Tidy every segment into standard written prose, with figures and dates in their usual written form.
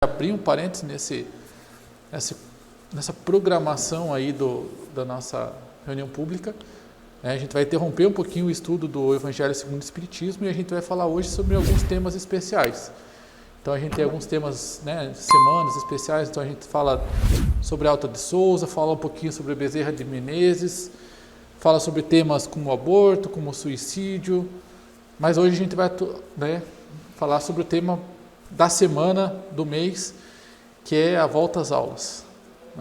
Abrir um parênteses nessa programação aí da nossa reunião pública. A gente vai interromper um pouquinho o estudo do Evangelho segundo o Espiritismo e a gente vai falar hoje sobre alguns temas especiais. Então a gente tem alguns temas, semanas especiais, então a gente fala sobre Alta de Souza, fala um pouquinho sobre Bezerra de Menezes, fala sobre temas como o aborto, como o suicídio, mas hoje a gente vai falar sobre o tema da semana, do mês, que é a volta às aulas.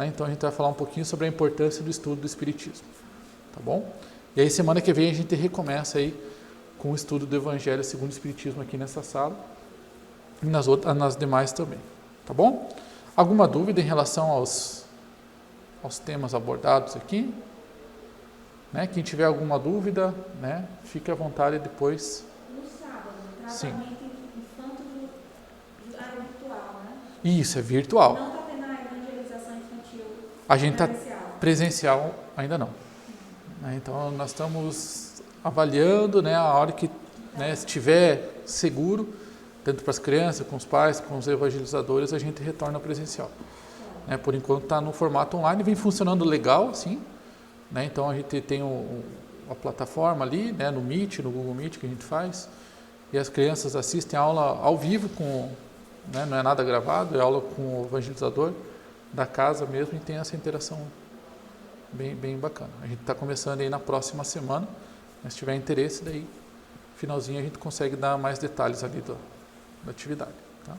Então a gente vai falar um pouquinho sobre a importância do estudo do Espiritismo, tá bom? E aí semana que vem a gente recomeça aí com o estudo do Evangelho segundo o Espiritismo aqui nessa sala e nas demais também, tá bom? Alguma dúvida em relação aos temas abordados aqui? Quem tiver alguma dúvida, fique à vontade depois. No sábado, Sim. infanto do área virtual, né? Isso, é virtual. Não está tendo a evangelização infantil A gente está presencial ainda não. Então nós estamos avaliando, a hora que estiver seguro, tanto para as crianças, com os pais, com os evangelizadores, a gente retorna presencial. Por enquanto está no formato online, vem funcionando legal, sim. Então a gente tem a plataforma ali, no Meet, no Google Meet que a gente faz, e as crianças assistem a aula ao vivo, não é nada gravado, é aula com o evangelizador da casa mesmo, e tem essa interação bem bacana. A gente está começando aí na próxima semana, mas se tiver interesse, daí finalzinho a gente consegue dar mais detalhes ali da atividade. Tá?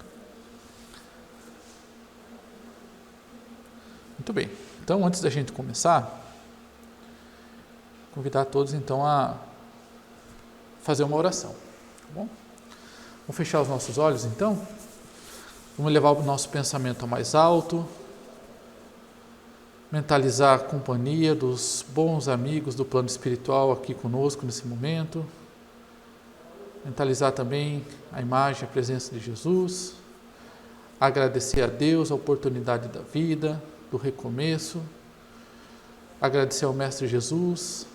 Muito bem, então antes da gente começar, convidar todos então a fazer uma oração, tá bom? Vamos fechar os nossos olhos então, vamos levar o nosso pensamento ao mais alto, mentalizar a companhia dos bons amigos do plano espiritual aqui conosco nesse momento, mentalizar também a imagem, a presença de Jesus, agradecer a Deus a oportunidade da vida, do recomeço, agradecer ao Mestre Jesus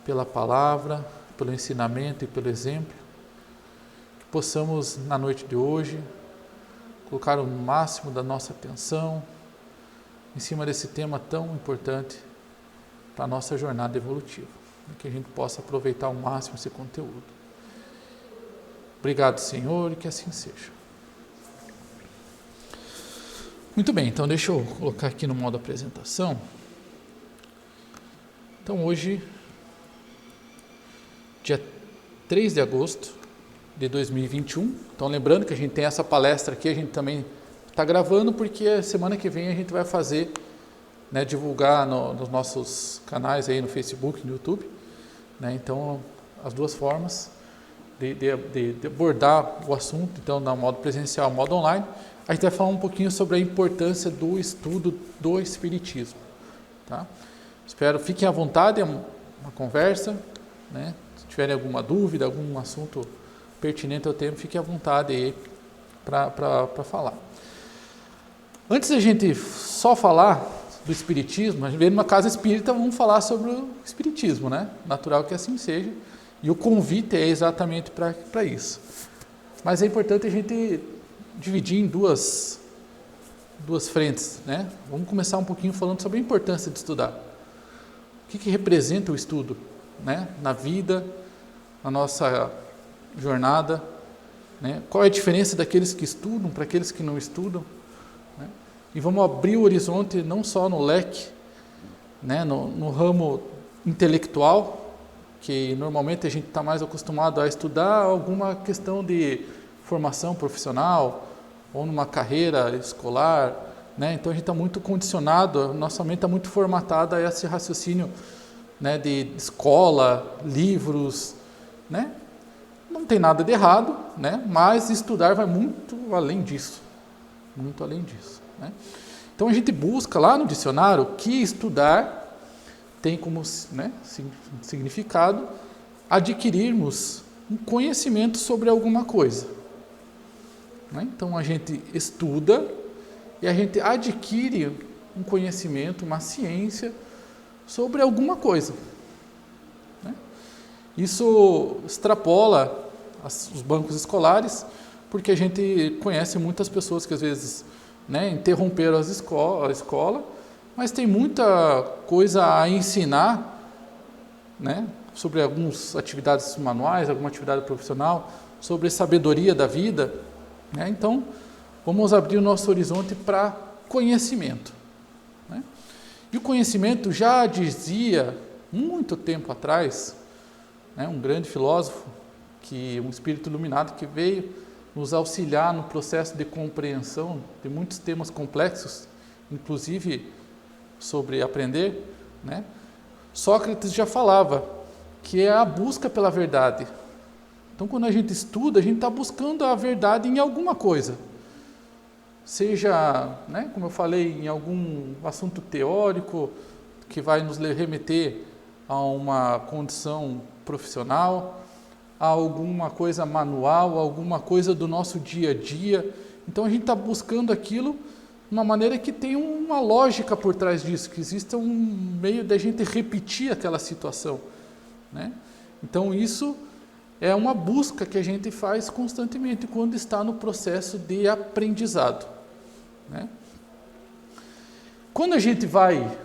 pela palavra, pelo ensinamento e pelo exemplo, que possamos na noite de hoje colocar o máximo da nossa atenção em cima desse tema tão importante para a nossa jornada evolutiva, que a gente possa aproveitar ao máximo esse conteúdo. Obrigado, Senhor, e que assim seja. Muito bem, então deixa eu colocar aqui no modo apresentação. Então hoje, dia 3 de agosto de 2021, então lembrando que a gente tem essa palestra aqui, a gente também está gravando porque semana que vem a gente vai fazer, divulgar nos nossos canais aí no Facebook, no YouTube, então as duas formas de abordar o assunto, então na modo presencial, modo online, a gente vai falar um pouquinho sobre a importância do estudo do Espiritismo, tá? Espero, fiquem à vontade, é uma conversa, se tiverem alguma dúvida, algum assunto pertinente ao tema, fiquem à vontade aí para falar. Antes da gente só falar do Espiritismo, a gente veio numa casa espírita, vamos falar sobre o Espiritismo, Natural que assim seja, e o convite é exatamente para isso. Mas é importante a gente dividir em duas frentes, Vamos começar um pouquinho falando sobre a importância de estudar. O que representa o estudo, na vida, na nossa jornada, Qual é a diferença daqueles que estudam para aqueles que não estudam, E vamos abrir o horizonte não só no leque, no ramo intelectual, que normalmente a gente está mais acostumado a estudar alguma questão de formação profissional ou numa carreira escolar, Então a gente está muito condicionado, nossa mente está muito formatada a esse raciocínio, de escola, livros, Não tem nada de errado, Mas estudar vai muito além disso, muito além disso. Então a gente busca lá no dicionário o que estudar tem como significado adquirirmos um conhecimento sobre alguma coisa. Então a gente estuda e a gente adquire um conhecimento, uma ciência sobre alguma coisa. Isso extrapola os bancos escolares, porque a gente conhece muitas pessoas que às vezes, né, interromperam a escola, mas tem muita coisa a ensinar, né, sobre algumas atividades manuais, alguma atividade profissional, sobre sabedoria da vida, né? Então, vamos abrir o nosso horizonte para conhecimento, né? E o conhecimento já dizia, muito tempo atrás, né, um grande filósofo, um espírito iluminado que veio nos auxiliar no processo de compreensão de muitos temas complexos, inclusive sobre aprender, né? Sócrates já falava que é a busca pela verdade. Então, quando a gente estuda, a gente está buscando a verdade em alguma coisa. Seja, né, como eu falei, em algum assunto teórico que vai nos remeter a uma condição profissional, a alguma coisa manual, alguma coisa do nosso dia a dia. Então, a gente está buscando aquilo de uma maneira que tem uma lógica por trás disso, que exista um meio da gente repetir aquela situação, né? Então, isso é uma busca que a gente faz constantemente quando está no processo de aprendizado, né? Quando a gente vai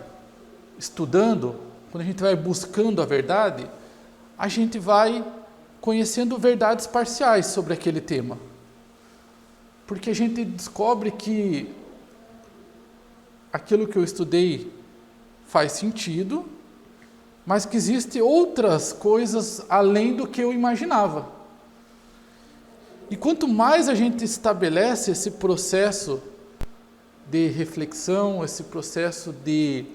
estudando, quando a gente vai buscando a verdade, a gente vai conhecendo verdades parciais sobre aquele tema. Porque a gente descobre que aquilo que eu estudei faz sentido, mas que existem outras coisas além do que eu imaginava. E quanto mais a gente estabelece esse processo de reflexão, esse processo de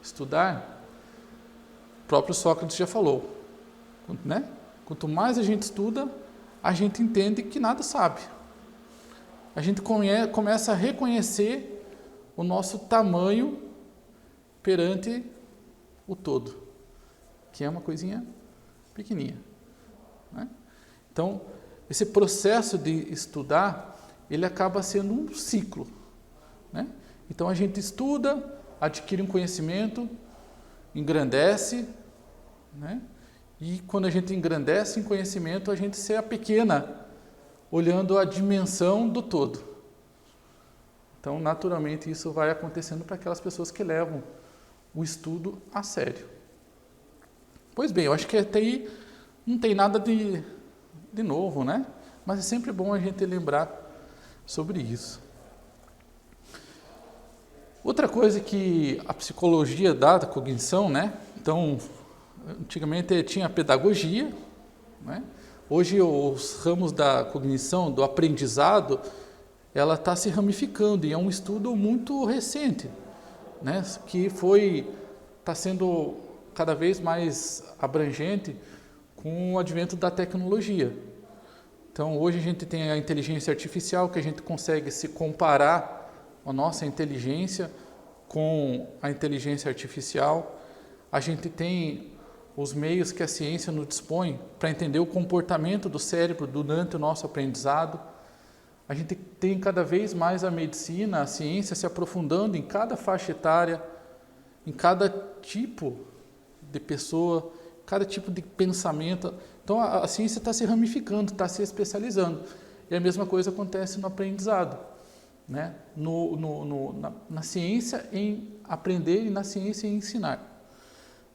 estudar, o próprio Sócrates já falou, né? Quanto mais a gente estuda, a gente entende que nada sabe. A gente começa a reconhecer o nosso tamanho perante o todo, que é uma coisinha pequenininha, né? Então, esse processo de estudar, ele acaba sendo um ciclo, né? Então, a gente estuda, adquire um conhecimento, engrandece, né? E quando a gente engrandece em conhecimento, a gente se apequena, olhando a dimensão do todo. Então, naturalmente, isso vai acontecendo para aquelas pessoas que levam o estudo a sério. Pois bem, eu acho que até aí não tem nada de novo, né? Mas é sempre bom a gente lembrar sobre isso. Outra coisa que a psicologia dá da cognição, né? Então, antigamente tinha a pedagogia, né? Hoje os ramos da cognição, do aprendizado, ela está se ramificando e é um estudo muito recente, né? Que está sendo cada vez mais abrangente com o advento da tecnologia. Então, hoje a gente tem a inteligência artificial, que a gente consegue se comparar a nossa inteligência com a inteligência artificial. A gente tem os meios que a ciência nos dispõe para entender o comportamento do cérebro durante o nosso aprendizado. A gente tem cada vez mais a medicina, a ciência se aprofundando em cada faixa etária, em cada tipo de pessoa, cada tipo de pensamento. Então, a ciência está se ramificando, está se especializando. E a mesma coisa acontece no aprendizado, né? Na ciência em aprender e na ciência em ensinar,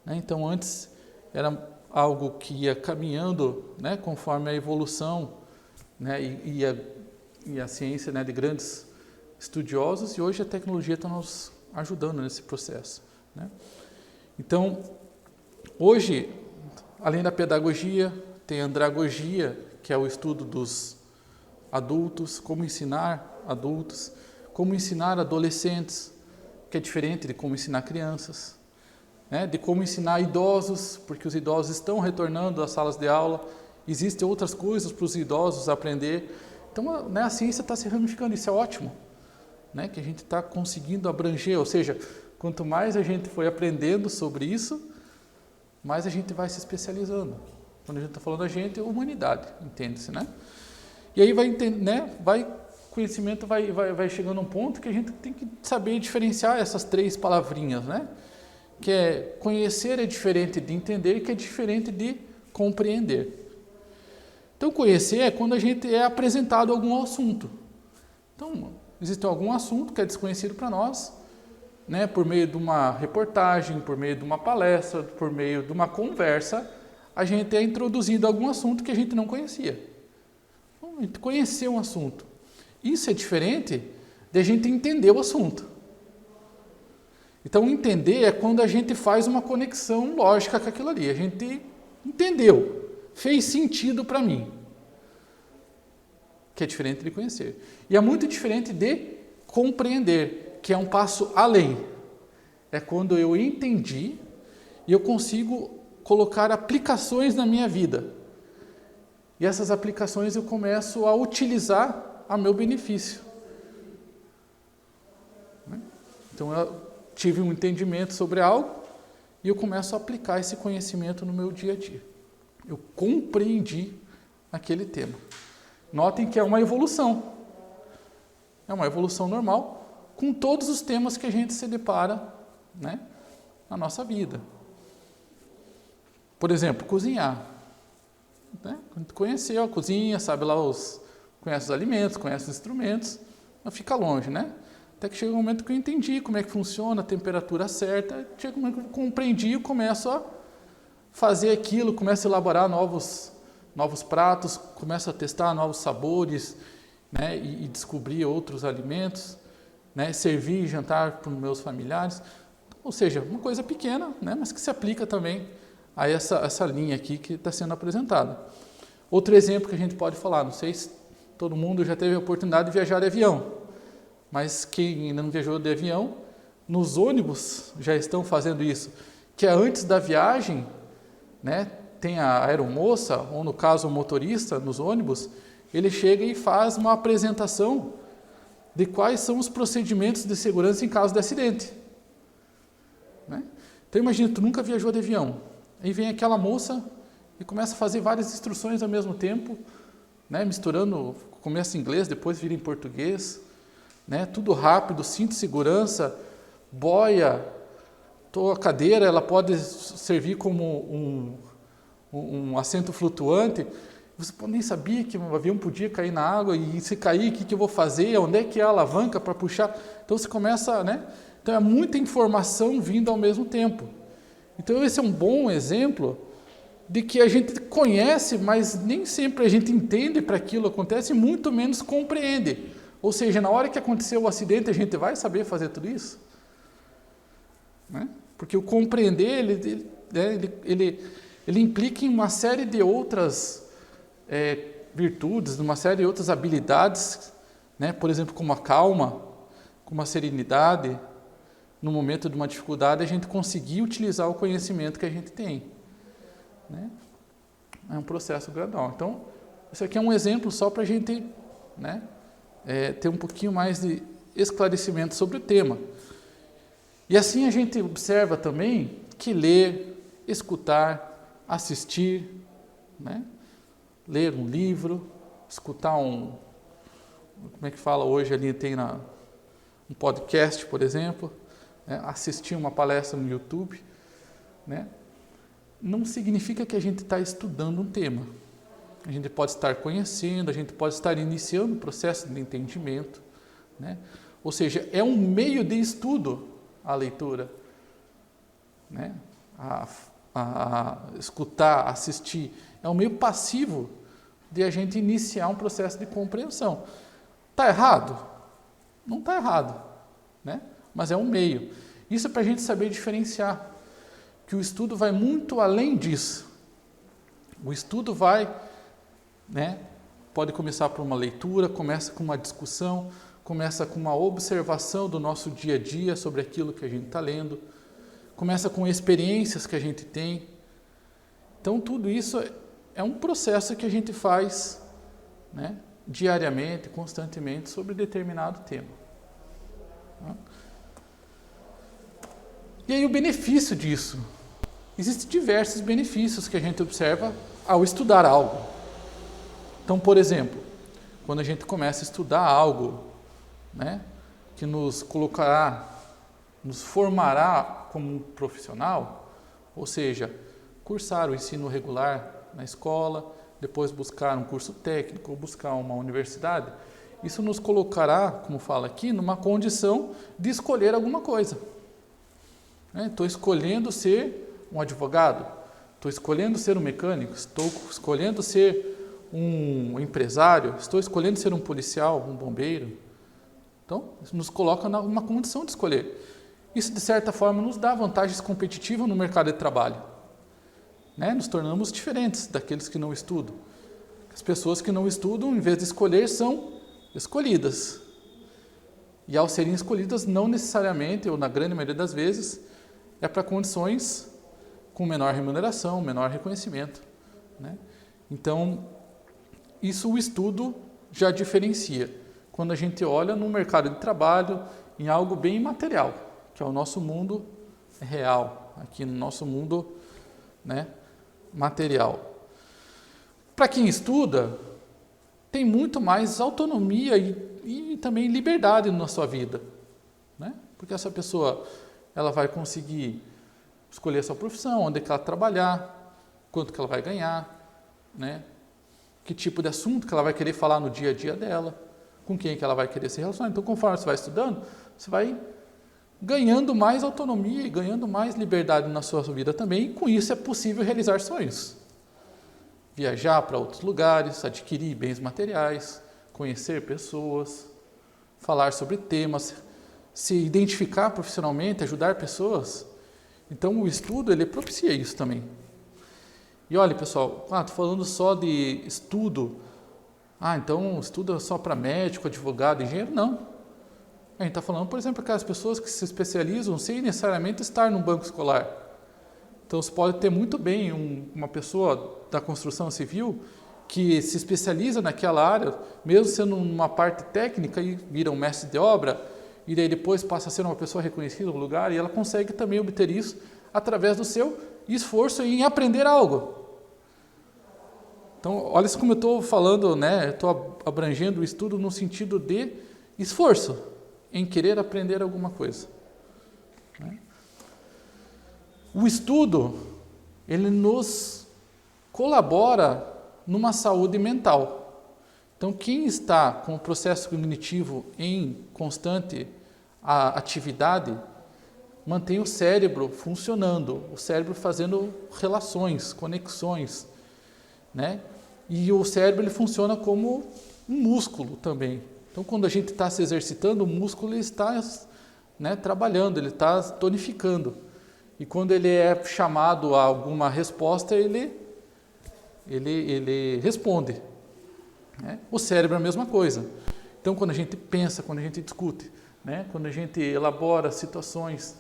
né? Então, antes era algo que ia caminhando, né, conforme a evolução, né, e a ciência, né, de grandes estudiosos, e hoje a tecnologia está nos ajudando nesse processo, né? Então, hoje, além da pedagogia, tem a andragogia, que é o estudo dos adultos, como ensinar adultos, como ensinar adolescentes, que é diferente de como ensinar crianças, né? De como ensinar idosos, porque os idosos estão retornando às salas de aula, existem outras coisas para os idosos aprender. Então, né, a ciência está se ramificando, isso é ótimo, né? Que a gente está conseguindo abranger, ou seja, quanto mais a gente foi aprendendo sobre isso, mais a gente vai se especializando. Quando a gente está falando a gente, humanidade, entende-se, né? E aí conhecimento vai chegando a um ponto que a gente tem que saber diferenciar essas três palavrinhas, né? Que é conhecer é diferente de entender, que é diferente de compreender. Então, conhecer é quando a gente é apresentado a algum assunto. Então, existe algum assunto que é desconhecido para nós, né, por meio de uma reportagem, por meio de uma palestra, por meio de uma conversa, a gente é introduzido a algum assunto que a gente não conhecia. Então, a gente conheceu um assunto. Isso é diferente de a gente entender o assunto. Então, entender é quando a gente faz uma conexão lógica com aquilo ali. A gente entendeu, fez sentido para mim. Que é diferente de conhecer. E é muito diferente de compreender, que é um passo além. É quando eu entendi e eu consigo colocar aplicações na minha vida. E essas aplicações eu começo a utilizar a meu benefício. Então, eu tive um entendimento sobre algo e eu começo a aplicar esse conhecimento no meu dia a dia. Eu compreendi aquele tema. Notem que é uma evolução. É uma evolução normal com todos os temas que a gente se depara, né, na nossa vida. Por exemplo, cozinhar. Né? Conheceu a cozinha, sabe lá conhece os alimentos, conhece os instrumentos, mas fica longe, né? Até que chega um momento que eu entendi como é que funciona, a temperatura certa, chega um momento que eu compreendi e começo a fazer aquilo, começo a elaborar novos pratos, começo a testar novos sabores, né, e descobrir outros alimentos, né, servir jantar para os meus familiares. Ou seja, uma coisa pequena, né, mas que se aplica também a essa linha aqui que está sendo apresentada. Outro exemplo que a gente pode falar, não sei se todo mundo já teve a oportunidade de viajar de avião, mas quem ainda não viajou de avião, nos ônibus já estão fazendo isso, que é antes da viagem, né, tem a aeromoça, ou no caso o motorista nos ônibus, ele chega e faz uma apresentação de quais são os procedimentos de segurança em caso de acidente. Né? Então imagina, tu nunca viajou de avião, aí vem aquela moça e começa a fazer várias instruções ao mesmo tempo, né, misturando, começa em inglês, depois vira em português, né, tudo rápido, cinto de segurança, boia, a cadeira ela pode servir como um assento flutuante. Você nem sabia que um avião podia cair na água e se cair, o que eu vou fazer? Onde é que é a alavanca para puxar? Então você começa, né? Então é muita informação vindo ao mesmo tempo. Então esse é um bom exemplo de que a gente conhece, mas nem sempre a gente entende para aquilo acontece, e muito menos compreende. Ou seja, na hora que aconteceu o acidente, a gente vai saber fazer tudo isso? Né? Porque o compreender, ele implica em uma série de outras virtudes, uma série de outras habilidades, né? Por exemplo, como a calma, como a serenidade. No momento de uma dificuldade, a gente conseguir utilizar o conhecimento que a gente tem. Né? É um processo gradual. Então, isso aqui é um exemplo só para a gente, né, ter um pouquinho mais de esclarecimento sobre o tema. E assim a gente observa também que ler, escutar, assistir, né, ler um livro, escutar como é que fala hoje ali, tem um podcast, por exemplo, né, assistir uma palestra no YouTube, né, não significa que a gente está estudando um tema. A gente pode estar conhecendo, a gente pode estar iniciando o processo de entendimento, né? Ou seja, é um meio de estudo a leitura, né? A escutar, assistir, é um meio passivo de a gente iniciar um processo de compreensão. Está errado? Não está errado, né? Mas é um meio. Isso é para a gente saber diferenciar, que o estudo vai muito além disso. O estudo vai, né, pode começar por uma leitura, começa com uma discussão, começa com uma observação do nosso dia a dia sobre aquilo que a gente está lendo, começa com experiências que a gente tem. Então, tudo isso é um processo que a gente faz, né, diariamente, constantemente, sobre determinado tema. E aí o benefício disso? Existem diversos benefícios que a gente observa ao estudar algo. Então, por exemplo, quando a gente começa a estudar algo, né, que nos colocará, nos formará como um profissional, ou seja, cursar o ensino regular na escola, depois buscar um curso técnico ou buscar uma universidade, isso nos colocará, como fala aqui, numa condição de escolher alguma coisa. Estou escolhendo ser um advogado, estou escolhendo ser um mecânico, estou escolhendo ser um empresário, estou escolhendo ser um policial, um bombeiro. Então, isso nos coloca numa condição de escolher. Isso, de certa forma, nos dá vantagens competitivas no mercado de trabalho. Nos tornamos diferentes daqueles que não estudam. As pessoas que não estudam, em vez de escolher, são escolhidas. E ao serem escolhidas, não necessariamente, ou na grande maioria das vezes, é para condições com menor remuneração, menor reconhecimento. Então, isso o estudo já diferencia. Quando a gente olha no mercado de trabalho, em algo bem material, que é o nosso mundo real, aqui no nosso mundo material. Para quem estuda, tem muito mais autonomia e também liberdade na sua vida. Porque essa pessoa ela vai conseguir escolher a sua profissão, onde é que ela trabalhar, quanto que ela vai ganhar, que tipo de assunto que ela vai querer falar no dia a dia dela, com quem que ela vai querer se relacionar. Então, conforme você vai estudando, você vai ganhando mais autonomia e ganhando mais liberdade na sua vida também, e com isso é possível realizar sonhos. Viajar para outros lugares, adquirir bens materiais, conhecer pessoas, falar sobre temas, se identificar profissionalmente, ajudar pessoas. Então, o estudo, ele propicia isso também. E olha, pessoal, estou falando só de estudo. Então estudo só para médico, advogado, engenheiro? Não. A gente está falando, por exemplo, aquelas pessoas que se especializam sem necessariamente estar no banco escolar. Então, você pode ter muito bem uma pessoa da construção civil que se especializa naquela área, mesmo sendo uma parte técnica, e vira um mestre de obra, e daí depois passa a ser uma pessoa reconhecida no lugar, e ela consegue também obter isso através do seu esforço em aprender algo. Então, olha como eu estou falando, estou abrangendo o estudo no sentido de esforço, em querer aprender alguma coisa. O estudo, ele nos colabora numa saúde mental. Então, quem está com o processo cognitivo em constante atividade, mantém o cérebro funcionando, o cérebro fazendo relações, conexões, E o cérebro ele funciona como um músculo também. Então, quando a gente está se exercitando, o músculo ele está trabalhando, ele está tonificando. E quando ele é chamado a alguma resposta, ele responde. O cérebro é a mesma coisa. Então, quando a gente pensa, quando a gente discute, quando a gente elabora situações,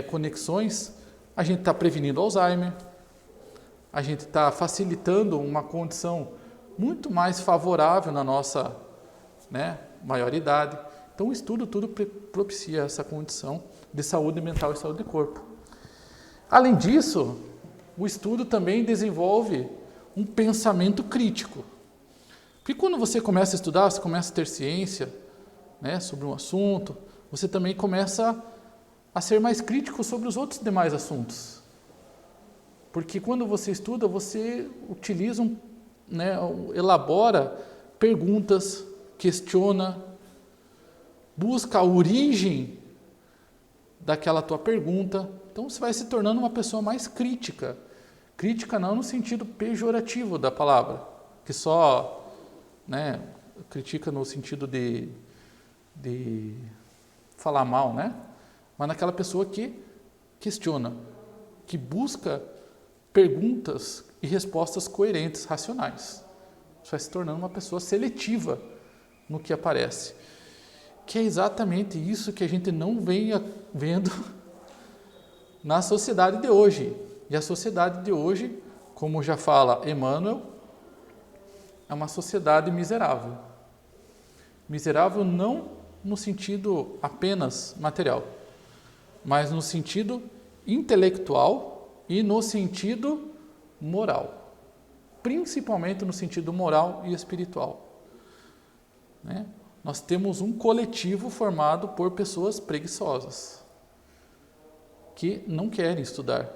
conexões, a gente está prevenindo Alzheimer, a gente está facilitando uma condição muito mais favorável na nossa maioridade. Então, o estudo tudo propicia essa condição de saúde mental e saúde de corpo. Além disso, o estudo também desenvolve um pensamento crítico. Porque quando você começa a estudar, você começa a ter ciência sobre um assunto, você também começa a ser mais crítico sobre os outros demais assuntos. Porque quando você estuda, você utiliza, elabora perguntas, questiona, busca a origem daquela tua pergunta. Então, você vai se tornando uma pessoa mais crítica. Crítica não no sentido pejorativo da palavra, que só critica no sentido de falar mal, mas naquela pessoa que questiona, que busca perguntas e respostas coerentes, racionais. Você vai se tornando uma pessoa seletiva no que aparece. Que é exatamente isso que a gente não vem vendo na sociedade de hoje. E a sociedade de hoje, como já fala Emmanuel, é uma sociedade miserável. Miserável não no sentido apenas material, mas no sentido intelectual e no sentido moral. Principalmente no sentido moral e espiritual. Nós temos um coletivo formado por pessoas preguiçosas, que não querem estudar.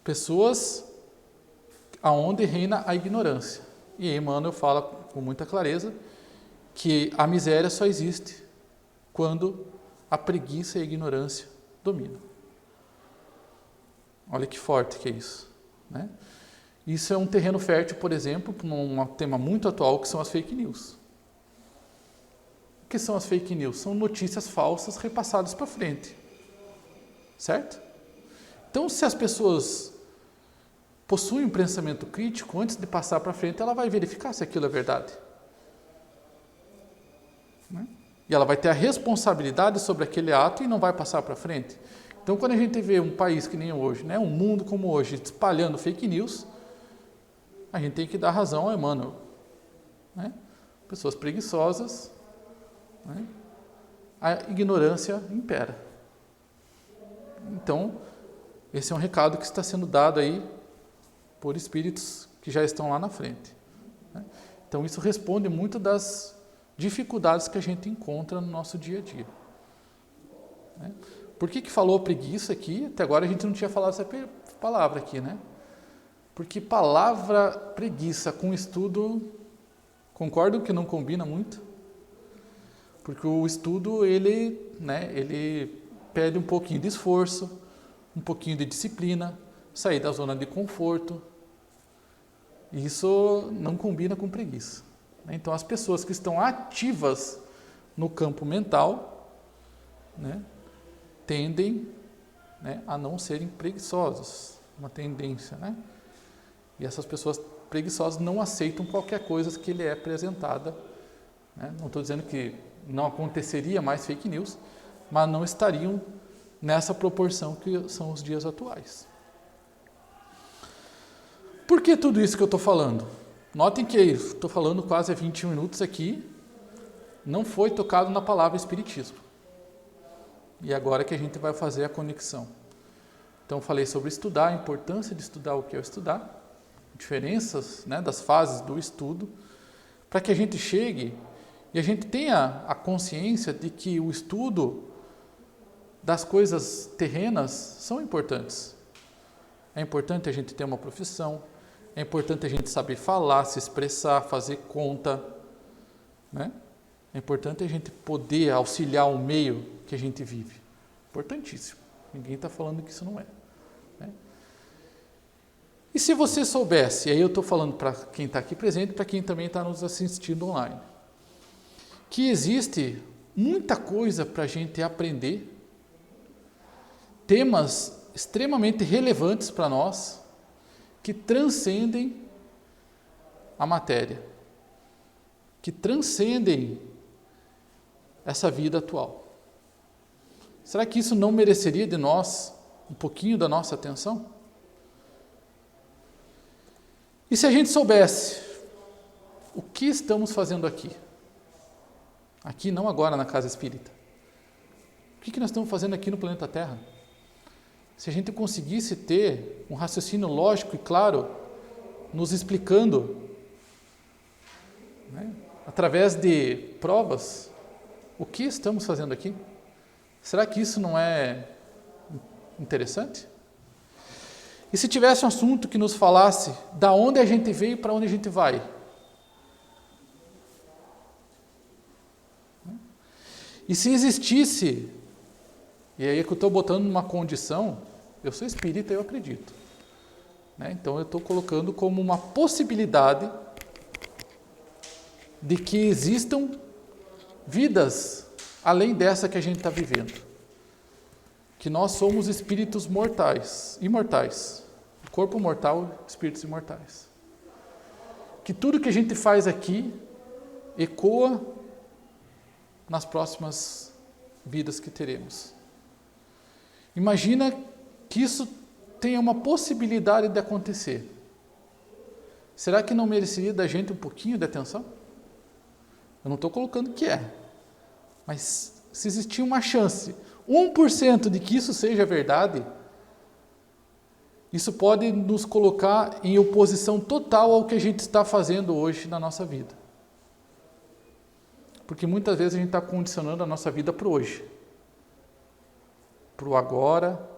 Pessoas aonde reina a ignorância. E aí Emmanuel fala com muita clareza que a miséria só existe quando a preguiça e a ignorância dominam. Olha que forte que é isso, né? Isso é um terreno fértil, por exemplo, para um tema muito atual, que são as fake news. O que são as fake news? São notícias falsas repassadas para frente. Certo? Então, se as pessoas possuem um pensamento crítico, antes de passar para frente, ela vai verificar se aquilo é verdade. Né? E ela vai ter a responsabilidade sobre aquele ato e não vai passar para frente. Então, quando a gente vê um país que nem hoje, né, um mundo como hoje, espalhando fake news, a gente tem que dar razão ao Emmanuel. Né? Pessoas preguiçosas, né? A ignorância impera. Então, esse é um recado que está sendo dado aí por espíritos que já estão lá na frente. Né? Então, isso responde muito das dificuldades que a gente encontra no nosso dia a dia. Né? Por que falou preguiça aqui? Até agora a gente não tinha falado essa palavra aqui, né? Porque palavra preguiça com estudo, concordo que não combina muito? Porque o estudo, ele pede um pouquinho de esforço, um pouquinho de disciplina, sair da zona de conforto. E isso não combina com preguiça. Então, as pessoas que estão ativas no campo mental, né, tendem, né, a não serem preguiçosas, uma tendência, né? E essas pessoas preguiçosas não aceitam qualquer coisa que lhe é apresentada. Né? Não estou dizendo que não aconteceria mais fake news, mas não estariam nessa proporção que são os dias atuais. Por que tudo isso que eu estou falando? Notem que estou falando quase há 21 minutos aqui, não foi tocado na palavra espiritismo. E agora que a gente vai fazer a conexão. Então, falei sobre estudar, a importância de estudar o que é estudar, diferenças, né, das fases do estudo, para que a gente chegue e a gente tenha a consciência de que o estudo das coisas terrenas são importantes. É importante a gente ter uma profissão, é importante a gente saber falar, se expressar, fazer conta, né? É importante a gente poder auxiliar o meio que a gente vive. Importantíssimo. Ninguém está falando que isso não é. Né? E se você soubesse, e aí eu estou falando para quem está aqui presente, para quem também está nos assistindo online, que existe muita coisa para a gente aprender, temas extremamente relevantes para nós, que transcendem a matéria, que transcendem essa vida atual. Será que isso não mereceria de nós um pouquinho da nossa atenção? E se a gente soubesse o que estamos fazendo aqui? Aqui, não agora na casa espírita. O que nós estamos fazendo aqui no planeta Terra? Se a gente conseguisse ter um raciocínio lógico e claro, nos explicando, né, através de provas, o que estamos fazendo aqui? Será que isso não é interessante? E se tivesse um assunto que nos falasse da onde a gente veio e para onde a gente vai? E se existisse, e aí é que eu estou botando numa condição, eu sou espírita e eu acredito. Né? Então eu estou colocando como uma possibilidade de que existam vidas além dessa que a gente está vivendo. Que nós somos espíritos mortais, imortais. Corpo mortal, espíritos imortais. Que tudo que a gente faz aqui ecoa nas próximas vidas que teremos. Imagina que isso tenha uma possibilidade de acontecer. Será que não mereceria da gente um pouquinho de atenção? Eu não estou colocando que é. Mas se existir uma chance, 1% de que isso seja verdade, isso pode nos colocar em oposição total ao que a gente está fazendo hoje na nossa vida. Porque muitas vezes a gente está condicionando a nossa vida para o hoje. Para o agora,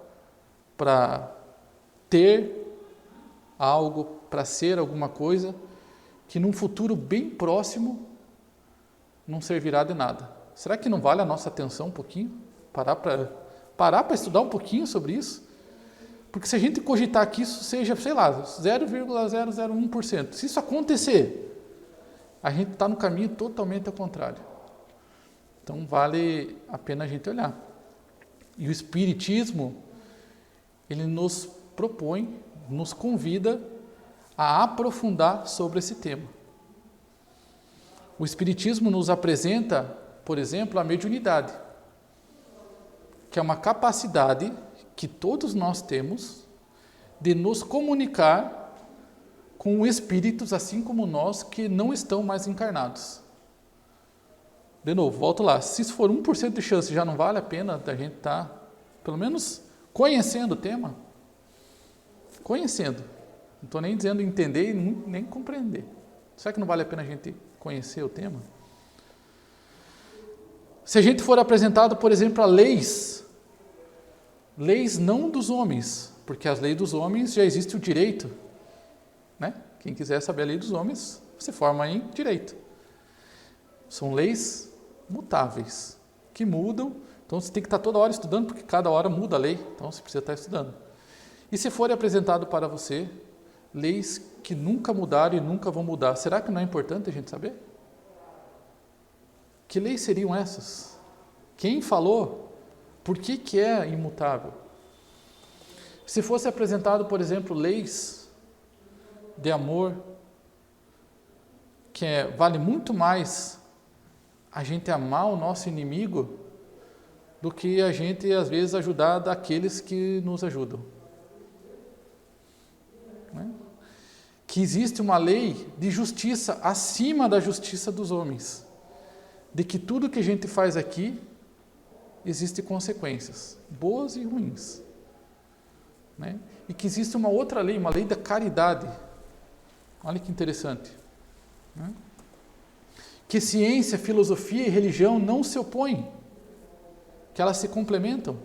para ter algo, para ser alguma coisa que num futuro bem próximo não servirá de nada. Será que não vale a nossa atenção um pouquinho? Parar para estudar um pouquinho sobre isso? Porque se a gente cogitar que isso seja, sei lá, 0,001%, se isso acontecer, a gente está no caminho totalmente ao contrário. Então vale a pena a gente olhar. E o Espiritismo, ele nos propõe, nos convida a aprofundar sobre esse tema. O Espiritismo nos apresenta, por exemplo, a mediunidade, que é uma capacidade que todos nós temos de nos comunicar com espíritos, assim como nós, que não estão mais encarnados. De novo, volto lá. Se isso for 1% de chance, já não vale a pena da gente estar, pelo menos, conhecendo o tema? Conhecendo. Não estou nem dizendo entender e nem compreender. Será que não vale a pena a gente conhecer o tema? Se a gente for apresentado, por exemplo, a leis não dos homens, porque as leis dos homens já existe o direito, né? Quem quiser saber a lei dos homens, se forma em direito. São leis mutáveis, que mudam, então você tem que estar toda hora estudando, porque cada hora muda a lei, então você precisa estar estudando. E se for apresentado para você leis que nunca mudaram e nunca vão mudar, será que não é importante a gente saber? Que leis seriam essas? Quem falou? Por que é imutável? Se fosse apresentado, por exemplo, leis de amor, que vale muito mais a gente amar o nosso inimigo do que a gente, às vezes, ajudar daqueles que nos ajudam. Né? Que existe uma lei de justiça acima da justiça dos homens. De que tudo que a gente faz aqui existem consequências, boas e ruins. Né? E que existe uma outra lei, uma lei da caridade. Olha que interessante. Né? Que ciência, filosofia e religião não se opõem, que elas se complementam.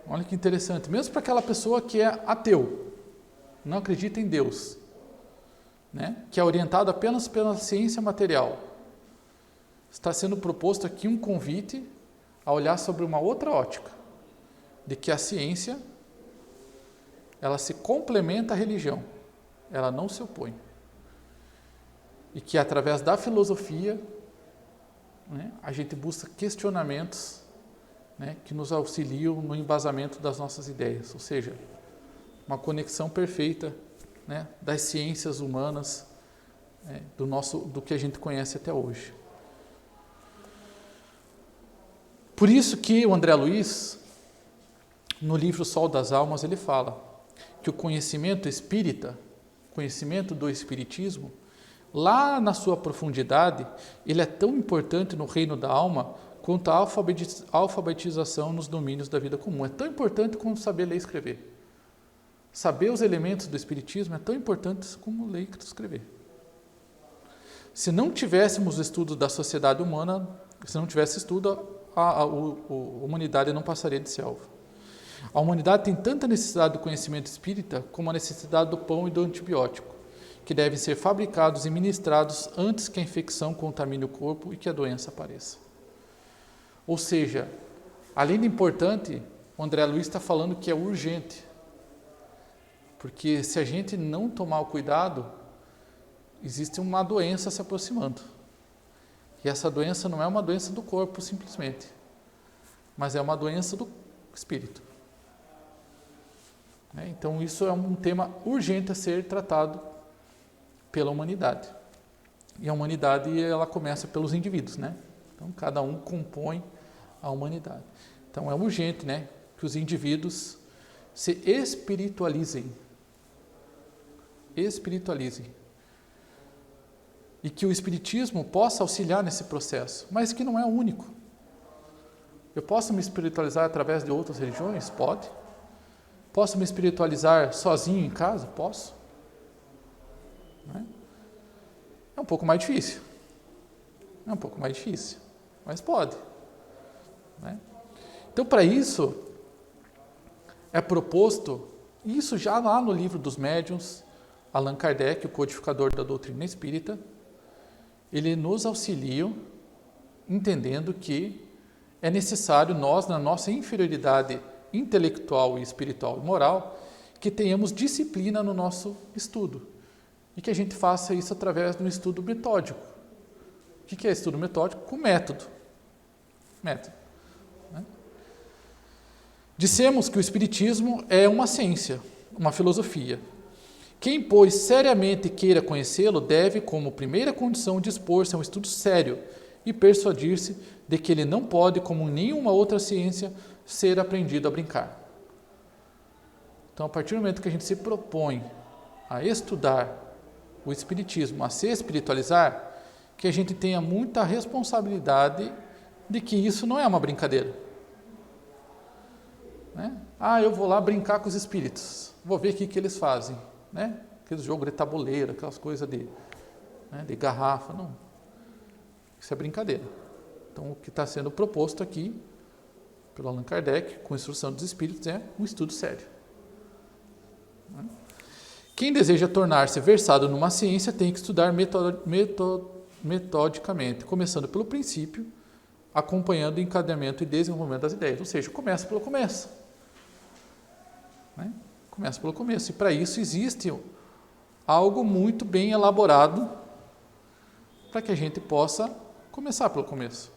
Olha que interessante. Mesmo para aquela pessoa que é ateu, não acredita em Deus, né? Que é orientado apenas pela ciência material, está sendo proposto aqui um convite a olhar sobre uma outra ótica, de que a ciência, ela se complementa à religião, ela não se opõe. E que através da filosofia, né, a gente busca questionamentos, né, que nos auxiliam no embasamento das nossas ideias, ou seja, uma conexão perfeita, né, das ciências humanas, do que a gente conhece até hoje. Por isso que o André Luiz, no livro Sol das Almas, ele fala que o conhecimento espírita, conhecimento do espiritismo, lá na sua profundidade, ele é tão importante no reino da alma quanto a alfabetização nos domínios da vida comum. É tão importante como saber ler e escrever. Saber os elementos do espiritismo é tão importante como ler e escrever. Se não tivéssemos o estudo da sociedade humana, se não tivesse estudo, a humanidade não passaria de selva. A humanidade tem tanta necessidade do conhecimento espírita como a necessidade do pão e do antibiótico, que devem ser fabricados e ministrados antes que a infecção contamine o corpo e que a doença apareça. Ou seja, além de importante, o André Luiz está falando que é urgente, porque se a gente não tomar o cuidado, existe uma doença se aproximando. E essa doença não é uma doença do corpo simplesmente, mas é uma doença do espírito. Então isso é um tema urgente a ser tratado pela humanidade. E a humanidade, ela começa pelos indivíduos, né? Então cada um compõe a humanidade. Então é urgente, né, que os indivíduos se espiritualizem. E que o espiritismo possa auxiliar nesse processo, mas que não é o único. Eu posso me espiritualizar através de outras religiões? Pode. Posso me espiritualizar sozinho em casa? Posso. É um pouco mais difícil. Mas pode. Então, para isso, é proposto Isso já lá no livro dos médiuns, Allan Kardec, o codificador da doutrina espírita, ele nos auxilia entendendo que é necessário nós, na nossa inferioridade intelectual e espiritual e moral, que tenhamos disciplina no nosso estudo e que a gente faça isso através de um estudo metódico. O que é estudo metódico? Com método. Método. Né? Dissemos que o Espiritismo é uma ciência, uma filosofia. Quem, pois, seriamente queira conhecê-lo, deve, como primeira condição, dispor-se a um estudo sério e persuadir-se de que ele não pode, como nenhuma outra ciência, ser aprendido a brincar. Então, a partir do momento que a gente se propõe a estudar o Espiritismo, a se espiritualizar, que a gente tenha muita responsabilidade de que isso não é uma brincadeira. Né? Eu vou lá brincar com os espíritos, vou ver o que eles fazem. Né? Aqueles jogos de tabuleiro, aquelas coisas de garrafa, não. Isso é brincadeira. Então, o que está sendo proposto aqui, pelo Allan Kardec, com instrução dos espíritos, é um estudo sério. Né? Quem deseja tornar-se versado numa ciência tem que estudar metodicamente, começando pelo princípio, acompanhando o encadeamento e desenvolvimento das ideias. Ou seja, começa pelo começo. Né? Começa pelo começo. E para isso existe algo muito bem elaborado para que a gente possa começar pelo começo.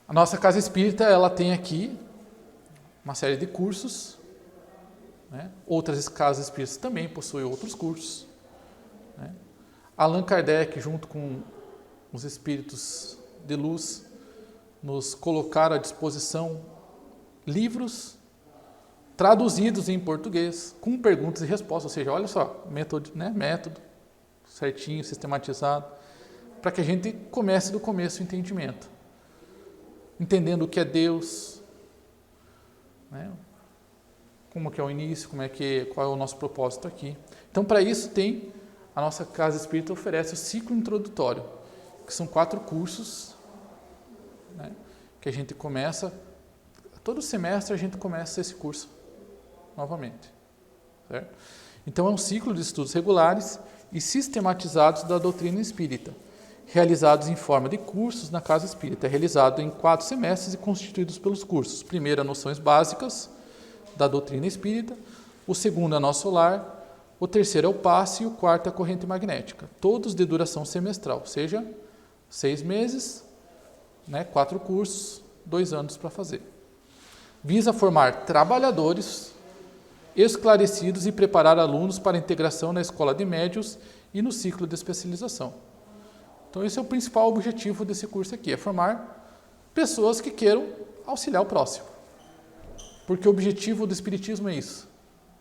A nossa Casa Espírita, ela tem aqui uma série de cursos. Né? Outras casas espíritas também possuem outros cursos. Né? Allan Kardec, junto com os espíritos de luz, nos colocaram à disposição livros traduzidos em português, com perguntas e respostas, ou seja, olha só, método certinho, sistematizado, para que a gente comece do começo o entendimento, entendendo o que é Deus, né? Como que é o início, qual é o nosso propósito aqui. Então, para isso a nossa Casa Espírita oferece o ciclo introdutório, que são 4 cursos, né? Que a gente começa, todo semestre a gente começa esse curso novamente. Certo? Então, é um ciclo de estudos regulares e sistematizados da doutrina espírita, realizados em forma de cursos na Casa Espírita. É realizado em 4 semestres e constituídos pelos cursos. Primeiro, noções básicas da doutrina espírita. O segundo, a nosso lar. O terceiro é o passe e o quarto é a corrente magnética. Todos de duração semestral, ou seja, 6 meses, 4 cursos, 2 anos para fazer. Visa formar trabalhadores esclarecidos e preparar alunos para a integração na escola de médiuns e no ciclo de especialização. Então, esse é o principal objetivo desse curso aqui, é formar pessoas que queiram auxiliar o próximo. Porque o objetivo do Espiritismo é isso.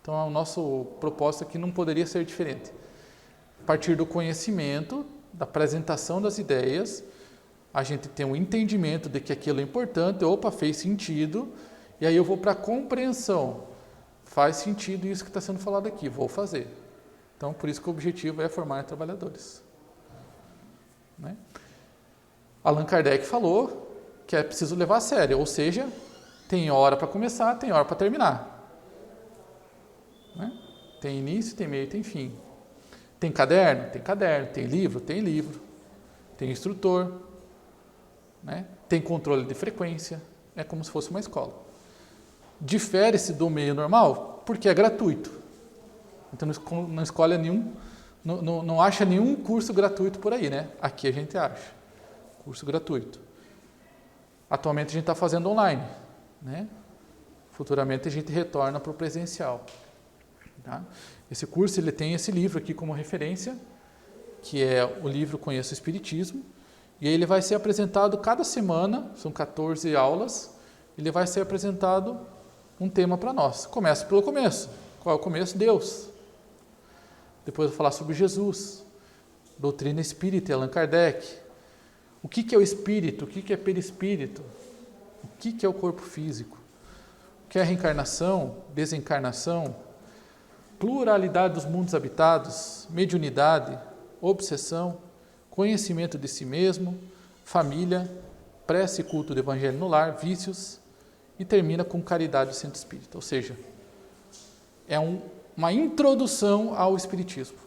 Então, o nosso propósito aqui não poderia ser diferente. A partir do conhecimento, da apresentação das ideias, a gente tem um entendimento de que aquilo é importante, fez sentido, e aí eu vou para a compreensão. Faz sentido isso que está sendo falado aqui, vou fazer. Então, por isso que o objetivo é formar trabalhadores. Né? Allan Kardec falou que é preciso levar a sério, ou seja, tem hora para começar, tem hora para terminar. Né? Tem início, tem meio, tem fim. Tem caderno? Tem caderno. Tem livro? Tem livro. Tem instrutor. Né? Tem controle de frequência. É como se fosse uma escola. Difere-se do meio normal porque é gratuito. Então não escolhe não acha nenhum curso gratuito por aí, né? Aqui a gente acha. Curso gratuito. Atualmente a gente está fazendo online, né? Futuramente a gente retorna para o presencial. Tá? Esse curso ele tem esse livro aqui como referência, que é o livro Conheça o Espiritismo, e ele vai ser apresentado cada semana, são 14 aulas, ele vai ser apresentado um tema para nós. Começa pelo começo. Qual é o começo? Deus. Depois eu vou falar sobre Jesus, doutrina espírita, Allan Kardec. O que é o espírito? O que é perispírito? O que é o corpo físico? O que é reencarnação, desencarnação, pluralidade dos mundos habitados, mediunidade, obsessão, conhecimento de si mesmo, família, prece e culto do evangelho no lar, vícios e termina com Caridade do Centro Espírita. Ou seja, é uma introdução ao Espiritismo.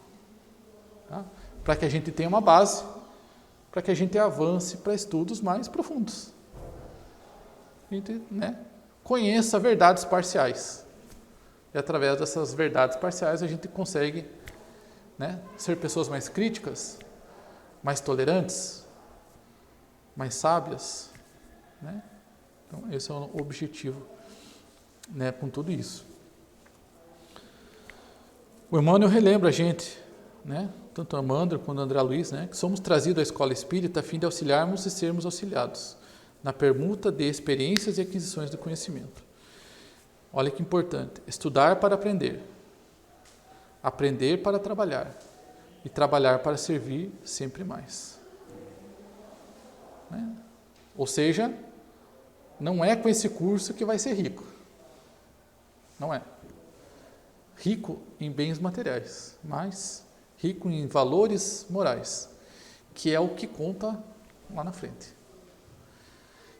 Tá? Para que a gente tenha uma base, para que a gente avance para estudos mais profundos. A gente, conheça verdades parciais. E através dessas verdades parciais a gente consegue, ser pessoas mais críticas, mais tolerantes, mais sábias. Então, esse é o objetivo, com tudo isso. O Emmanuel relembra a gente, tanto o Amandro quanto o André Luiz, que somos trazidos à escola espírita a fim de auxiliarmos e sermos auxiliados na permuta de experiências e aquisições do conhecimento. Olha que importante, estudar para aprender, aprender para trabalhar e trabalhar para servir sempre mais. Ou seja, não é com esse curso que vai ser rico. Não é. Rico em bens materiais, mas rico em valores morais, que é o que conta lá na frente.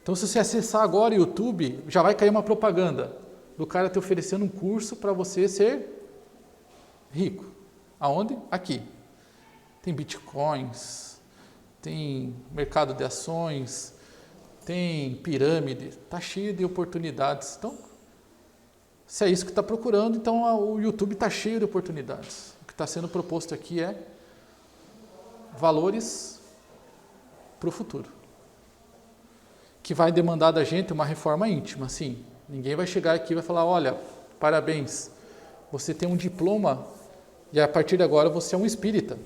Então, se você acessar agora o YouTube, já vai cair uma propaganda do cara te oferecendo um curso para você ser rico. Aonde? Aqui. Tem bitcoins, tem mercado de ações, tem pirâmide, está cheio de oportunidades. Então, se é isso que está procurando, então o YouTube está cheio de oportunidades. O que está sendo proposto aqui é valores para o futuro, que vai demandar da gente uma reforma íntima, sim. Ninguém vai chegar aqui e vai falar, olha, parabéns, você tem um diploma e a partir de agora você é um espírita.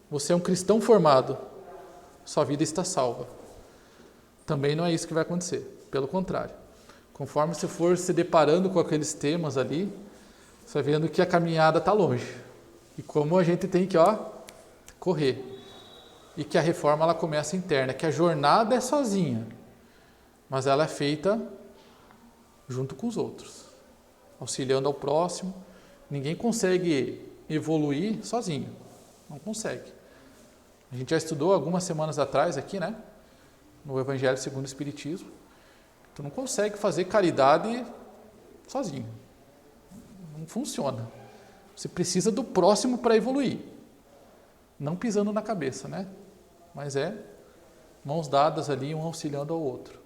Você é um cristão formado, sua vida está salva. Também não é isso que vai acontecer, pelo contrário. Conforme você for se deparando com aqueles temas ali, você vai vendo que a caminhada está longe. E como a gente tem que correr. E que a reforma ela começa interna, que a jornada é sozinha, mas ela é feita junto com os outros, auxiliando ao próximo. Ninguém consegue evoluir sozinho, não consegue. A gente já estudou algumas semanas atrás aqui, no Evangelho segundo o Espiritismo. Tu não consegue fazer caridade sozinho. Não funciona. Você precisa do próximo para evoluir. Não pisando na cabeça, Mas é mãos dadas ali, um auxiliando ao outro.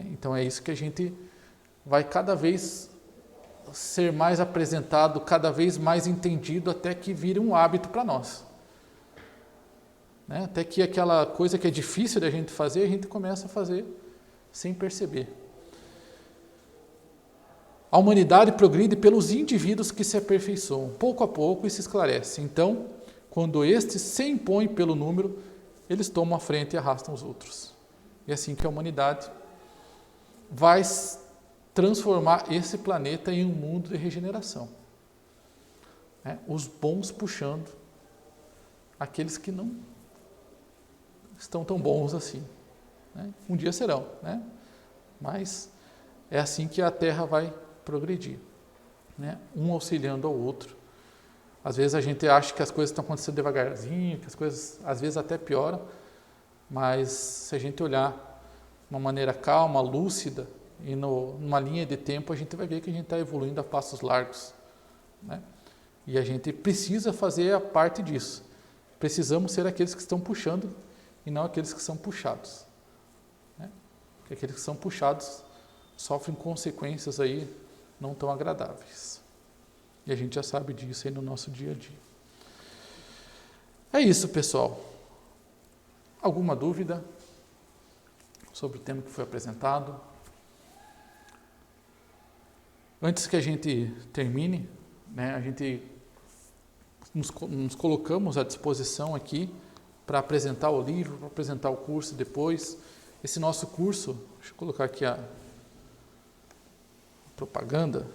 Então é isso que a gente vai cada vez ser mais apresentado, cada vez mais entendido, até que vire um hábito para nós. Até que aquela coisa que é difícil da gente fazer, a gente começa a fazer sem perceber. A humanidade progride pelos indivíduos que se aperfeiçoam, pouco a pouco, e se esclarecem. Então, quando estes se impõem pelo número, eles tomam a frente e arrastam os outros. E é assim que a humanidade vai transformar esse planeta em um mundo de regeneração. Os bons puxando aqueles que não estão tão bons assim. Um dia serão, mas é assim que a Terra vai progredir. Um auxiliando ao outro. Às vezes a gente acha que as coisas estão acontecendo devagarzinho, que as coisas às vezes até pioram, mas se a gente olhar de uma maneira calma, lúcida, e numa linha de tempo, a gente vai ver que a gente está evoluindo a passos largos. E a gente precisa fazer a parte disso. Precisamos ser aqueles que estão puxando e não aqueles que são puxados. Porque aqueles que são puxados sofrem consequências aí não tão agradáveis. E a gente já sabe disso aí no nosso dia a dia. É isso, pessoal. Alguma dúvida sobre o tema que foi apresentado? Antes que a gente termine, a gente nos colocamos à disposição aqui para apresentar o livro, para apresentar o curso depois. Esse nosso curso, deixa eu colocar aqui a propaganda.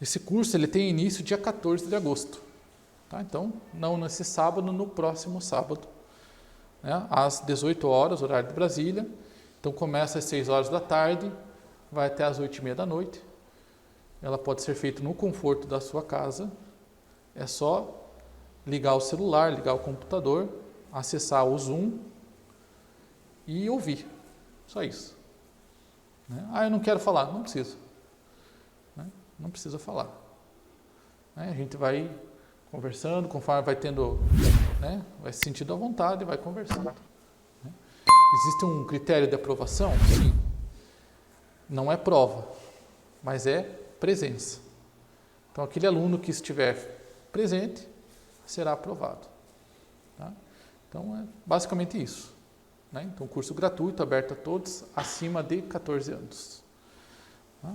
Esse curso ele tem início dia 14 de agosto. Tá? Então, não nesse sábado, no próximo sábado, às 18 horas, horário de Brasília. Então, começa às 6 horas da tarde, vai até às 8h30 da noite. Ela pode ser feita no conforto da sua casa. É só ligar o celular, ligar o computador, acessar o Zoom e ouvir. Só isso. Né? Ah, eu não quero falar. Não precisa. Né? Não precisa falar. Né? A gente vai conversando, conforme vai tendo, né? Vai se sentindo à vontade e vai conversando. Né? Existe um critério de aprovação? Sim. Não é prova, mas é presença. Então, aquele aluno que estiver presente será aprovado. Tá? Então, é basicamente isso. Né? Então, curso gratuito, aberto a todos, acima de 14 anos. Tá?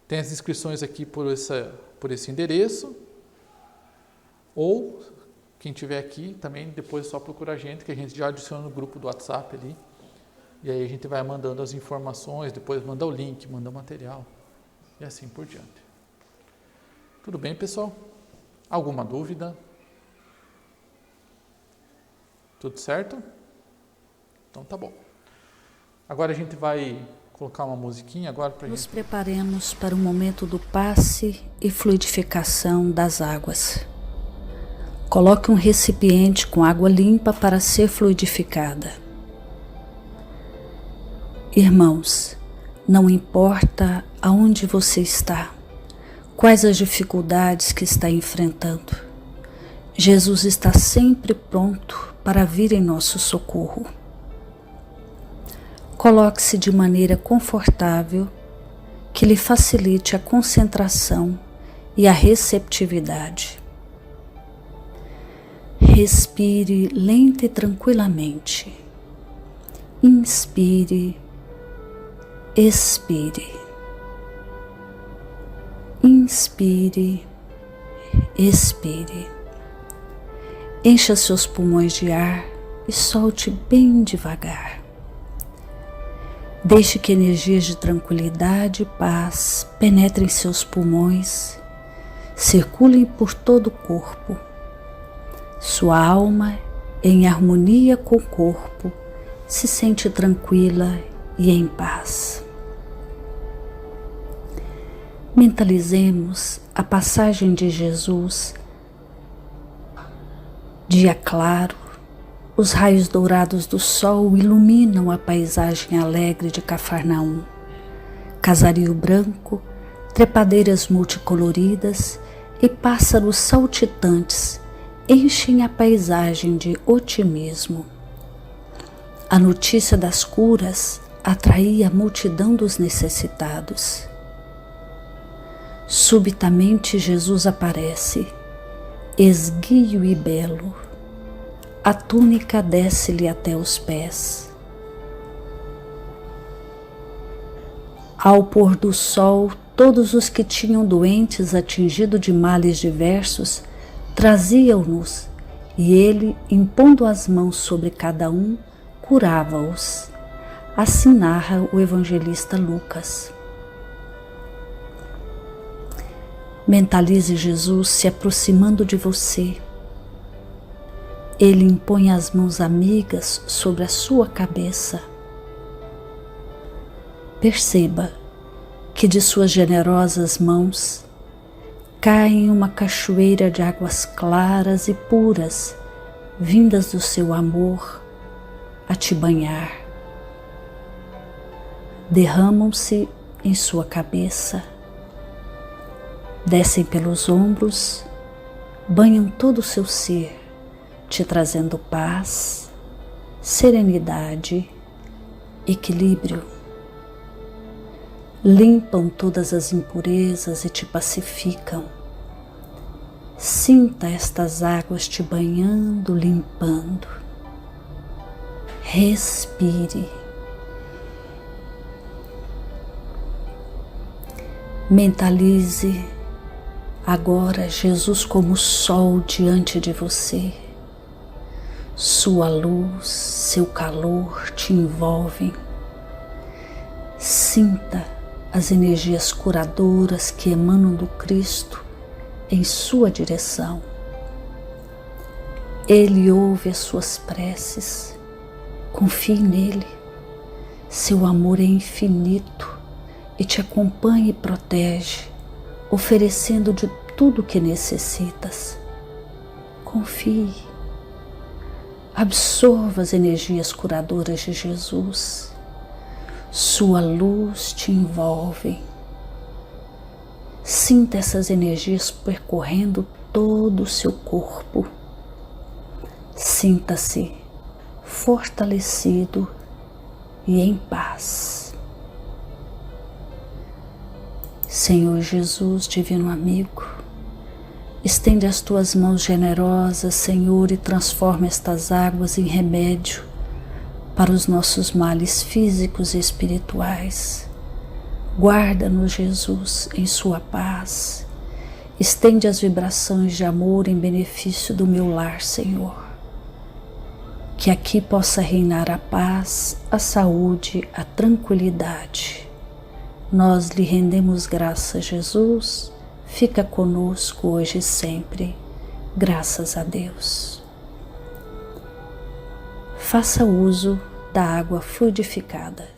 Tem as inscrições aqui por esse endereço, ou quem tiver aqui também, depois é só procurar a gente, que a gente já adiciona no grupo do WhatsApp ali, e aí a gente vai mandando as informações, depois manda o link, manda o material, e assim por diante. Tudo bem, pessoal? Alguma dúvida? Tudo certo? Então tá bom. Agora a gente vai colocar uma musiquinha agora para Nos preparemos para o momento do passe e fluidificação das águas. Coloque um recipiente com água limpa para ser fluidificada. Irmãos, não importa aonde você está, quais as dificuldades que está enfrentando, Jesus está sempre pronto para vir em nosso socorro. Coloque-se de maneira confortável, que lhe facilite a concentração e a receptividade. Respire lenta e tranquilamente. Inspire, expire. Inspire, expire. Encha seus pulmões de ar e solte bem devagar. Deixe que energias de tranquilidade e paz penetrem seus pulmões, circulem por todo o corpo. Sua alma, em harmonia com o corpo, se sente tranquila e em paz. Mentalizemos a passagem de Jesus. Dia claro, os raios dourados do sol iluminam a paisagem alegre de Cafarnaum. Casario branco, trepadeiras multicoloridas e pássaros saltitantes enchem a paisagem de otimismo. A notícia das curas atraía a multidão dos necessitados. Subitamente Jesus aparece, esguio e belo. A túnica desce-lhe até os pés. Ao pôr do sol, todos os que tinham doentes atingidos de males diversos traziam-nos, e ele, impondo as mãos sobre cada um, curava-os. Assim narra o evangelista Lucas. Mentalize Jesus se aproximando de você. Ele impõe as mãos amigas sobre a sua cabeça. Perceba que de suas generosas mãos cai uma cachoeira de águas claras e puras, vindas do seu amor a te banhar. Derramam-se em sua cabeça, descem pelos ombros, banham todo o seu ser, te trazendo paz, serenidade, equilíbrio. Limpam todas as impurezas e te pacificam. Sinta estas águas te banhando, limpando. Respire. Mentalize agora Jesus como sol diante de você. Sua luz, seu calor te envolvem. Sinta as energias curadoras que emanam do Cristo em sua direção. Ele ouve as suas preces. Confie nele. Seu amor é infinito e te acompanha e protege, oferecendo de tudo o que necessitas. Confie. Absorva as energias curadoras de Jesus. Sua luz te envolve. Sinta essas energias percorrendo todo o seu corpo. Sinta-se fortalecido e em paz. Senhor Jesus, divino amigo, estende as tuas mãos generosas, Senhor, e transforma estas águas em remédio para os nossos males físicos e espirituais. Guarda-nos, Jesus, em sua paz. Estende as vibrações de amor em benefício do meu lar, Senhor. Que aqui possa reinar a paz, a saúde, a tranquilidade. Nós lhe rendemos graças, Jesus. Fica conosco hoje e sempre. Graças a Deus. Faça uso da água fluidificada.